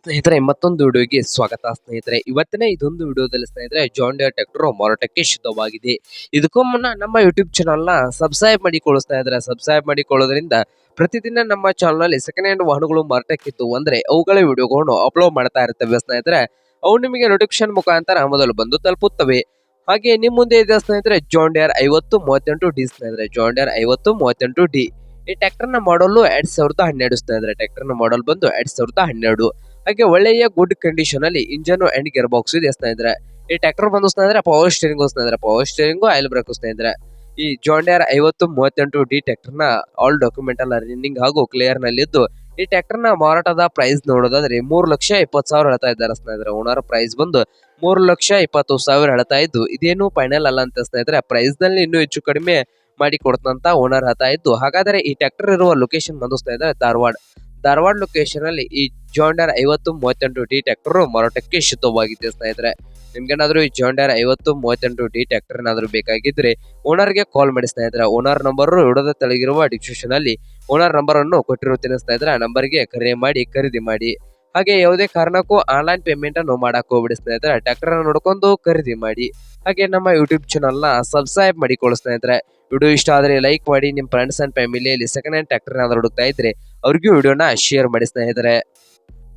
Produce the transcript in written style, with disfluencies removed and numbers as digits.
ಸ್ನೇಹಿತರೆ ಮತ್ತೊಂದು ವಿಡಿಯೋಗೆ ಸ್ವಾಗತ ಸ್ನೇಹಿತರೆ. ಇವತ್ತಿನ ಇದೊಂದು ವಿಡಿಯೋದಲ್ಲಿ ಸ್ನೇಹಿತರೆ ಜಾನ್ ಡಿಯರ್ ಟ್ರ್ಯಾಕ್ಟರ್ ಮಾರಾಟಕ್ಕೆ ಶುದ್ಧವಾಗಿದೆ. ಇದಕ್ಕೂ ಮುನ್ನ ನಮ್ಮ ಯೂಟ್ಯೂಬ್ ಚಾನಲ್ನ ಸಬ್ಸ್ಕ್ರೈಬ್ ಮಾಡಿಕೊಳ್ಳಿಸ್ತಾ ಇದ್ರೆ ಸಬ್ಸ್ಕ್ರೈಬ್ ಮಾಡಿಕೊಳ್ಳೋದ್ರಿಂದ ಪ್ರತಿದಿನ ನಮ್ಮ ಚಾನಲ್ನಲ್ಲಿ ಸೆಕೆಂಡ್ ಹ್ಯಾಂಡ್ ವಾಹನಗಳು ಮಾರಾಟಕ್ಕಿತ್ತು ಅಂದ್ರೆ ಅವುಗಳ ವಿಡಿಯೋಗಳನ್ನು ಅಪ್ಲೋಡ್ ಮಾಡ್ತಾ ಇರ್ತವೆ ಸ್ನೇಹಿತರೆ. ಅವು ನಿಮಗೆ ನೋಟಿಫಿಕೇಶನ್ ಮುಖಾಂತರ ಮೊದಲು ಬಂದು ತಲುಪುತ್ತವೆ. ಹಾಗೆ ನಿಮ್ಮ ಮುಂದೆ ಇದೆ ಸ್ನೇಹಿತರೆ ಜಾನ್ ಡಿಯರ್ 5038ಡಿ ಸ್ನೇಹಿತರೆ. ಜಾನ್ ಡಿಯರ್ 5038ಡಿ ಈ ಟ್ರ್ಯಾಕ್ಟರ್ ನ ಮಾಡಲ್ 2012 ಸ್ನೇಹಿತರೆ. ಟ್ರ್ಯಾಕ್ಟರ್ ನ ಮಾಡಲ್ ಬಂದು 2012. ಹಾಗೆ ಒಳ್ಳೆಯ ಗುಡ್ ಕಂಡೀಷನ್ ಅಲ್ಲಿ ಇಂಜನ್ ಅಂಡ್ ಗೇರ್ ಬಾಕ್ಸ್ ಇದೆ ಸ್ನೇಹಿತರೆ. ಈ ಟ್ರ್ಯಾಕ್ಟರ್ ಬಂದು ಸ್ನೇಹಿತರೆ ಪವರ್ ಸ್ಟೇರಿಂಗ್ ಆಯಿಲ್ ಬ್ರೇಕ್ ಸ್ನೇಹಿತರೆ. ಈ ಜಾನ್ ಡಿಯರ್ 5038ಡಿ ಟ್ರ್ಯಾಕ್ಟರ್ ನ ಆಲ್ ಡಾಕ್ಯುಮೆಂಟ್ ಎಲ್ಲ ರನ್ನಿಂಗ್ ಹಾಗೂ ಕ್ಲಿಯರ್ ನಲ್ಲಿದ್ದು ಈ ಟ್ರ್ಯಾಕ್ಟರ್ ನ ಮಾರಾಟದ ಪ್ರೈಸ್ ನೋಡೋದಾದ್ರೆ 3,20,000 ಹೇಳ್ತಾ ಇದ್ದಾರೆ ಸ್ನೇಹಿತರೆ. ಓನರ್ ಪ್ರೈಸ್ ಬಂದು 3,20,000 ಹೇಳ್ತಾ ಇದ್ದು ಇದೇನು ಫೈನಲ್ ಅಲ್ಲ ಅಂತ ಸ್ನೇಹಿತರೆ. ಪ್ರೈಸ್ ನಲ್ಲಿ ಇನ್ನೂ ಹೆಚ್ಚು ಕಡಿಮೆ ಮಾಡಿ ಕೊಡ್ತಂತ ಓನರ್ ಹೇಳ್ತಾ ಇದ್ದು. ಹಾಗಾದ್ರೆ ಈ ಟ್ರ್ಯಾಕ್ಟರ್ ಇರುವ ಲೊಕೇಶನ್ ಬಂದು ಸ್ನೇಹಿತರೆ ಧಾರವಾಡ ಲೊಕೇಶನ್ ಅಲ್ಲಿ ಈ ಜಾನ್ ಡಿಯರ್ 5038ಡಿ ಟ್ರ್ಯಾಕ್ಟರ್ ಮಾರಾಟಕ್ಕೆ ಶುದ್ಧವಾಗಿದೆ ಸ್ನೇಹಿತರೆ. ನಿಮ್ಗೇನಾದ್ರೂ ಈ ಜಾನ್ ಡಿಯರ್ 5038ಡಿ ಟ್ರ್ಯಾಕ್ಟರ್ ಏನಾದ್ರು ಬೇಕಾಗಿದ್ರೆ ಓನರ್ಗೆ ಕಾಲ್ ಮಾಡಿ ಸ್ನೇಹಿತರೆ. ಓನರ್ ನಂಬರ್ ವಿಡಿಯೋದ ತೆಳಗಿರುವ ಡಿಸ್ಕ್ರಿಪ್ಷನ್ ಅಲ್ಲಿ ಓನರ್ ನಂಬರ್ ಅನ್ನು ಕೊಟ್ಟಿರುತ್ತೇನೆ ಸ್ನೇಹಿತರೆ. ಆ ನಂಬರ್ಗೆ ಕರೆ ಮಾಡಿ ಖರೀದಿ ಮಾಡಿ. ಹಾಗೆ ಯಾವುದೇ ಕಾರಣಕ್ಕೂ ಆನ್ಲೈನ್ ಪೇಮೆಂಟ್ ಅನ್ನು ಮಾಡಕ್ ಹೋಗ್ಬಿಡಿ ಸ್ನೇಹಿತರೆ. ಟ್ರ್ಯಾಕ್ಟರ್ ಅನ್ನು ನೋಡ್ಕೊಂಡು ಖರೀದಿ ಮಾಡಿ. ಹಾಗೆ ನಮ್ಮ ಯೂಟ್ಯೂಬ್ ಚಾನಲ್ ನ ಸಬ್ಸ್ಕ್ರೈಬ್ ಮಾಡಿಕೊಳ್ಳಿ ಸ್ನೇಹಿತರೆ. ವಿಡಿಯೋ ಇಷ್ಟ ಆದ್ರೆ ಲೈಕ್ ಮಾಡಿ. ನಿಮ್ಮ ಫ್ರೆಂಡ್ಸ್ ಅಂಡ್ ಫ್ಯಾಮಿಲಿಯಲ್ಲಿ ಸೆಕೆಂಡ್ ಹ್ಯಾಂಡ್ ಟ್ರ್ಯಾಕ್ಟರ್ ಏನಾದ್ರು ಹುಡುಕ್ತಾ ಇದ್ರೆ ಅವ್ರಿಗೂ ವಿಡಿಯೋನ ಶೇರ್ ಮಾಡಿ ಸ್ನೇಹಿತರೆ.